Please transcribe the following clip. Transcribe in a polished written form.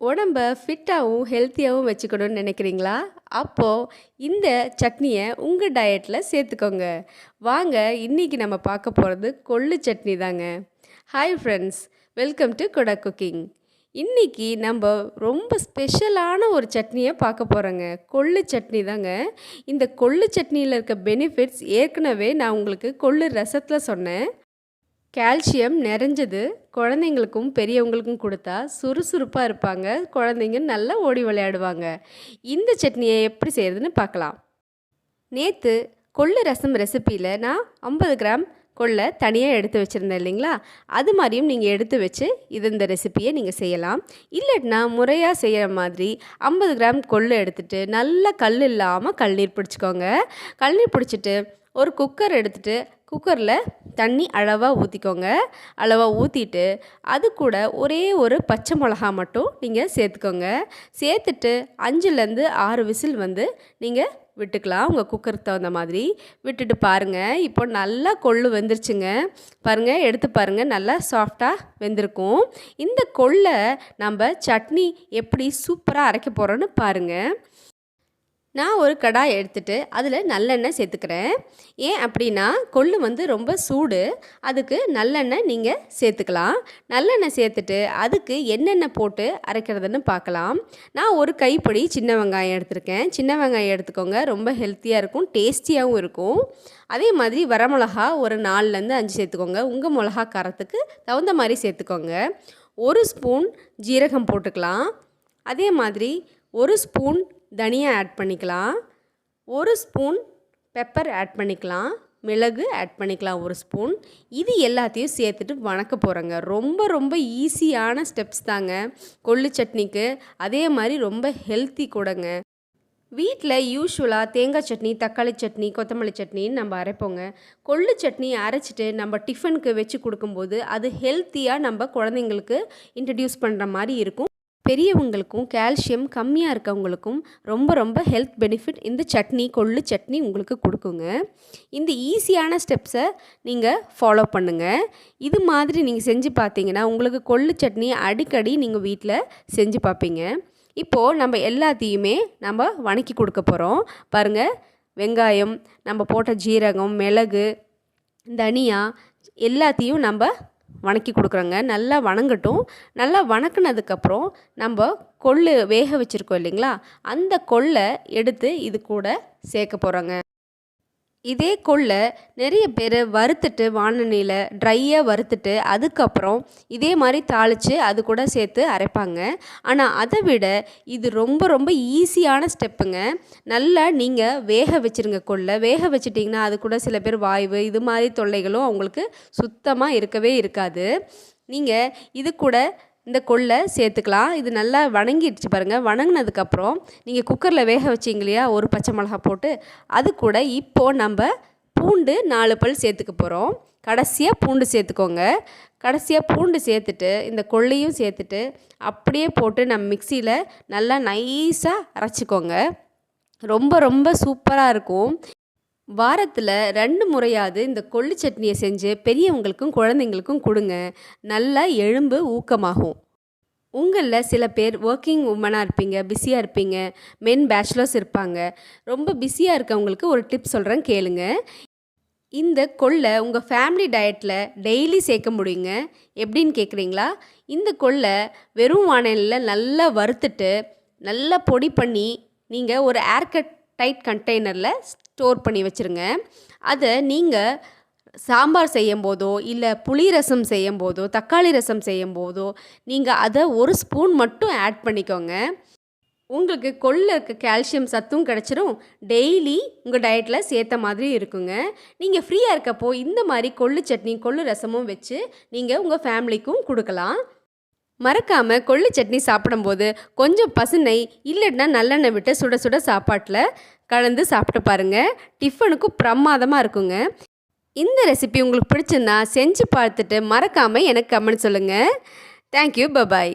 உடம்ப ஃபிட்டாகவும் ஹெல்த்தியாகவும் வச்சுக்கணும்னு நினைக்கிறீங்களா? அப்போது இந்த சட்னியை உங்கள் டயட்டில் சேர்த்துக்கோங்க. வாங்க இன்றைக்கி நம்ம பார்க்க போகிறது கொள்ளு சட்னி தாங்க. Hi friends, welcome to Kotak cooking. இன்றைக்கி நம்ம ரொம்ப ஸ்பெஷலான ஒரு சட்னியை பார்க்க போகிறோங்க. கொள்ளு சட்னி தாங்க. இந்த கொள்ளு சட்னியில் இருக்க பெனிஃபிட்ஸ் ஏற்கனவே நான் உங்களுக்கு கொள்ளு ரசத்தில் சொன்னேன். கால்சியம் நிறைஞ்சது, குழந்தைங்களுக்கும் பெரியவங்களுக்கும் கொடுத்தா சுறுசுறுப்பாக இருப்பாங்க, குழந்தைங்க நல்லா ஓடி விளையாடுவாங்க. இந்த சட்னியை எப்படி செய்கிறதுன்னு பார்க்கலாம். நேற்று கொள்ளு ரசம் ரெசிப்பியில் நான் 50 கிராம் கொள்ளை தனியாக எடுத்து வச்சுருந்தேன் இல்லைங்களா? அது மாதிரியும் நீங்கள் எடுத்து வச்சு இந்த ரெசிப்பியை நீங்கள் செய்யலாம். இல்லைன்னா முறையாக செய்கிற மாதிரி 50 கிராம் கொள்ளு எடுத்துகிட்டு நல்லா கல் இல்லாமல் கல்நீர் பிடிச்சிக்கோங்க. கல்நீர் பிடிச்சிட்டு ஒரு குக்கர் எடுத்துகிட்டு குக்கரில் தண்ணி அளவாக ஊற்றிக்கோங்க. அளவாக ஊற்றிட்டு அது கூட ஒரே ஒரு பச்சை மிளகா மட்டும் நீங்கள் சேர்த்துக்கோங்க. சேர்த்துட்டு 5லேருந்து 6 விசில் நீங்கள் விட்டுக்கலாம். உங்கள் குக்கருக்கு தகுந்த மாதிரி விட்டுட்டு பாருங்கள். இப்போ நல்லா கொள்ளு வெந்துருச்சுங்க. பாருங்கள், எடுத்து பாருங்கள், நல்லா சாஃப்டாக வெந்திருக்கும். இந்த கொள்ளை நம்ம சட்னி எப்படி சூப்பராக அரைக்க போகிறோன்னு பாருங்கள். நான் ஒரு கடாய் எடுத்துகிட்டு அதில் நல்லெண்ணெய் சேர்த்துக்கிறேன். ஏன் அப்படின்னா கொள்ளு ரொம்ப சூடு, அதுக்கு நல்லெண்ணெய் நீங்கள் சேர்த்துக்கலாம். நல்லெண்ணெய் சேர்த்துட்டு அதுக்கு என்னென்ன போட்டு அரைக்கிறதுன்னு பார்க்கலாம். நான் ஒரு கைப்பிடி சின்ன வெங்காயம் எடுத்திருக்கேன். சின்ன வெங்காயம் எடுத்துக்கோங்க, ரொம்ப ஹெல்த்தியாக இருக்கும், டேஸ்டியாகவும் இருக்கும். அதே மாதிரி வரமிளகா ஒரு 4லேருந்து 5 சேர்த்துக்கோங்க. உங்கள் மிளகா காரத்துக்கு தகுந்த மாதிரி சேர்த்துக்கோங்க. 1 ஸ்பூன் ஜீரகம் போட்டுக்கலாம். அதே மாதிரி 1 ஸ்பூன் தனியா ஆட் பண்ணிக்கலாம். 1 ஸ்பூன் பெப்பர் ஆட் பண்ணிக்கலாம். மிளகு ஆட் பண்ணிக்கலாம் 1 ஸ்பூன். இது எல்லாத்தையும் சேர்த்துட்டு வணக்க போகிறோங்க. ரொம்ப ரொம்ப ஈஸியான ஸ்டெப்ஸ் தாங்க கொள்ளு சட்னிக்கு. அதே மாதிரி ரொம்ப ஹெல்த்தி கூடங்க. வீட்டில் யூஸ்வலாக தேங்காய் சட்னி, தக்காளி சட்னி, கொத்தமல்லி சட்னின்னு நம்ம அரைப்போங்க. கொள்ளு சட்னி அரைச்சிட்டு நம்ம டிஃபனுக்கு வச்சு கொடுக்கும்போது அது ஹெல்த்தியாக நம்ம குழந்தைங்களுக்கு இன்ட்ரடியூஸ் பண்ணுற மாதிரி இருக்கும். பெரியவங்களுக்கும் கால்சியம் கம்மியாக இருக்கவங்களுக்கும் ரொம்ப ரொம்ப ஹெல்த் பெனிஃபிட் இந்த சட்னி, கொள்ளு சட்னி உங்களுக்கு கொடுக்குங்க. இந்த ஈஸியான ஸ்டெப்ஸை நீங்கள் ஃபாலோ பண்ணுங்கள். இது மாதிரி நீங்கள் செஞ்சு பார்த்தீங்கன்னா உங்களுக்கு கொள்ளு சட்னி அடிக்கடி நீங்கள் வீட்டில் செஞ்சு பார்ப்பீங்க. இப்போது நம்ம எல்லாத்தையுமே நம்ம வணக்கி கொடுக்க போகிறோம். பாருங்கள், வெங்காயம், நம்ம போட்ட ஜீரகம், மிளகு, தனியா எல்லாத்தையும் நம்ம வணக்கி கொடுக்குறோங்க. நல்லா வணங்கட்டும். நல்லா வணக்கினதுக்கப்புறம் நம்ம கொள்ளு வேக வச்சுருக்கோம் இல்லைங்களா, அந்த கொள்ளை எடுத்து இது கூட சேர்க்க போகிறோங்க. இதே கொள்ளை நிறைய பேர் வறுத்துட்டு வானலியில் ட்ரையாக வறுத்துட்டு அதுக்கப்புறம் இதே மாதிரி தாளித்து அது கூட சேர்த்து அரைப்பாங்க. ஆனால் அதை விட இது ரொம்ப ரொம்ப ஈஸியான ஸ்டெப்புங்க. நல்லா நீங்கள் வேக வச்சுருங்க. கொள்ளை வேக வச்சிட்டிங்கன்னா அது கூட சில பேர் வாய்வு இது மாதிரி தொல்லைகளும் அவங்களுக்கு சுத்தமாக இருக்கவே இருக்காது. நீங்கள் இது கூட இந்த கொள்ளை சேர்த்துக்கலாம். இது நல்லா வணங்கிடுச்சு பாருங்கள். வணங்கினதுக்கப்புறம் நீங்கள் குக்கரில் வேக வச்சிங்க இல்லையா, ஒரு பச்சை மிளகா போட்டு அது கூட இப்போது நம்ம பூண்டு 4 பல் சேர்த்துக்க போகிறோம். கடைசியாக பூண்டு சேர்த்துக்கோங்க. கடைசியாக பூண்டு சேர்த்துட்டு இந்த கொள்ளையும் சேர்த்துட்டு அப்படியே போட்டு நம்ம மிக்சியில் நல்லா நைஸாக அரைச்சிக்கோங்க. ரொம்ப ரொம்ப சூப்பராக இருக்கும். வாரத்தில் 2 முறையாவது இந்த கொள்ளு சட்னியை செஞ்சு பெரியவங்களுக்கும் குழந்தைங்களுக்கும் கொடுங்க. நல்லா எலும்பு ஊக்கமாகும். உங்களில் சில பேர் ஒர்க்கிங் உமனாக இருப்பீங்க, பிஸியாக இருப்பீங்க, மென் பேச்சுலர்ஸ் இருப்பாங்க. ரொம்ப பிஸியாக இருக்கவங்களுக்கு ஒரு டிப் சொல்கிறேன், கேளுங்க. இந்த கொள்ளை உங்கள் ஃபேமிலி டயட்டில் டெய்லி சேர்க்க முடியுங்க. எப்படின்னு கேட்குறீங்களா? இந்த கொள்ளை வெறும் வானலில் நல்லா வறுத்துட்டு நல்லா பொடி பண்ணி நீங்கள் ஒரு ஏர்கட் டைட் கண்டெய்னரில் ஸ்டோர் பண்ணி வச்சுருங்க. அதை நீங்கள் சாம்பார் செய்யும் போதோ இல்லை புளி ரசம் செய்யும் போதோ தக்காளி ரசம் செய்யும் போதோ நீங்கள் அதை 1 ஸ்பூன் மட்டும் ஆட் பண்ணிக்கோங்க. உங்களுக்கு கொள்ளு இருக்க கால்சியம் சத்தும் கிடச்சிரும். டெய்லி உங்கள் டயட்டில் சேர்த்த மாதிரி இருக்குங்க. நீங்கள் ஃப்ரீயாக இருக்கப்போ இந்த மாதிரி கொள்ளு சட்னி, கொள்ளு ரசமும் வச்சு நீங்கள் உங்கள் ஃபேமிலிக்கும் கொடுக்கலாம். மறக்காமல் கொள்ளு சட்னி சாப்பிடும்போது கொஞ்சம் பசுநெய் இல்லைன்னா நல்லெண்ணெய் விட்டு சுட சுட சாப்பாட்டில் கலந்து சாப்பிட்டு பாருங்கள். டிஃபனுக்கும் பிரமாதமாக இருக்குங்க. இந்த ரெசிபி உங்களுக்கு பிடிச்சிருந்தா செஞ்சு பார்த்துட்டு மறக்காமல் எனக்கு கமெண்ட் சொல்லுங்கள். Thank you, bye bye.